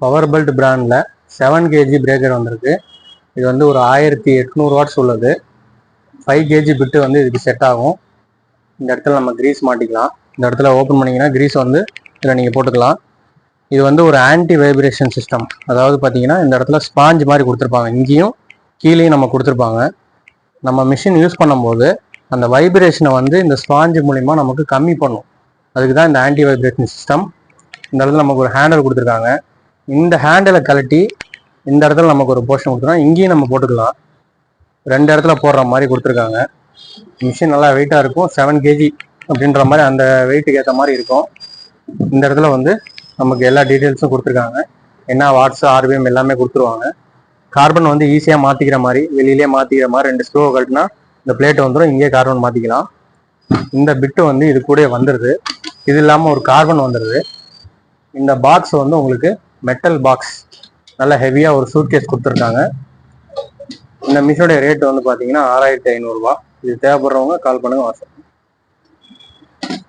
Power belt பிராண்டில் 7 kg breaker வந்திருக்கு. இது வந்து ஒரு 1800 வாட்ஸ் உள்ளது. 5 kg பிட்டு வந்து இதுக்கு செட் ஆகும். இந்த இடத்துல நம்ம கிரீஸ் மாட்டிக்கலாம். இந்த இடத்துல ஓப்பன் பண்ணிங்கன்னா கிரீஸ் வந்து இதில் நீங்கள் போட்டுக்கலாம். இது வந்து ஒரு ஆன்டி வைப்ரேஷன் சிஸ்டம். அதாவது பார்த்தீங்கன்னா இந்த இடத்துல ஸ்பாஞ்ச் மாதிரி கொடுத்துருப்பாங்க. இங்கேயும் கீழேயும் நம்ம கொடுத்துருப்பாங்க. நம்ம மிஷின் யூஸ் பண்ணும்போது அந்த வைப்ரேஷனை வந்து இந்த ஸ்பாஞ்சு மூலிமா நமக்கு கம்மி பண்ணும். அதுக்கு தான் இந்த ஆன்டி வைப்ரேஷன் சிஸ்டம். இந்த இடத்துல நமக்கு ஒரு ஹேண்டில் கொடுத்துருக்காங்க. இந்த ஹேண்டிலை கழட்டி இந்த இடத்துல நமக்கு ஒரு போர்ஷன் கொடுத்துருக்காங்க. இங்கேயும் நம்ம போட்டுக்கலாம். 2 இடத்துல போடுற மாதிரி கொடுத்துருக்காங்க. மிஷின் நல்லா வெயிட்டாக இருக்கும். 7 kg அப்படின்ற மாதிரி அந்த வெயிட்டுக்கு ஏற்ற மாதிரி இருக்கும். இந்த இடத்துல வந்து நமக்கு எல்லா டீட்டெயில்ஸும் கொடுத்துருக்காங்க. என்ன வாட்ஸ், ஆர்பிஎம் எல்லாமே கொடுத்துருவாங்க. கார்பன் வந்து ஈஸியாக மாற்றிக்கிற மாதிரி, வெளியிலே மாற்றிக்கிற மாதிரி 2 ஸ்க்ரூவை கட்டினா இந்த பிளேட் வந்துடும். இங்கே கார்பன் மாற்றிக்கலாம். இந்த பிட்டு வந்து இது கூட வந்துடுது. இது இல்லாமல் ஒரு கார்பன் வந்துடுது. இந்த பாக்ஸ் வந்து உங்களுக்கு மெட்டல் பாக்ஸ், நல்ல ஹெவியாக ஒரு சூட்கேஸ் கொடுத்துருக்காங்க. இந்த மிஷினோடைய ரேட் வந்து பார்த்தீங்கன்னா 6500 ரூபா. இது தேவைப்படுறவங்க கால் பண்ணுங்க வாட்ஸ்அப்.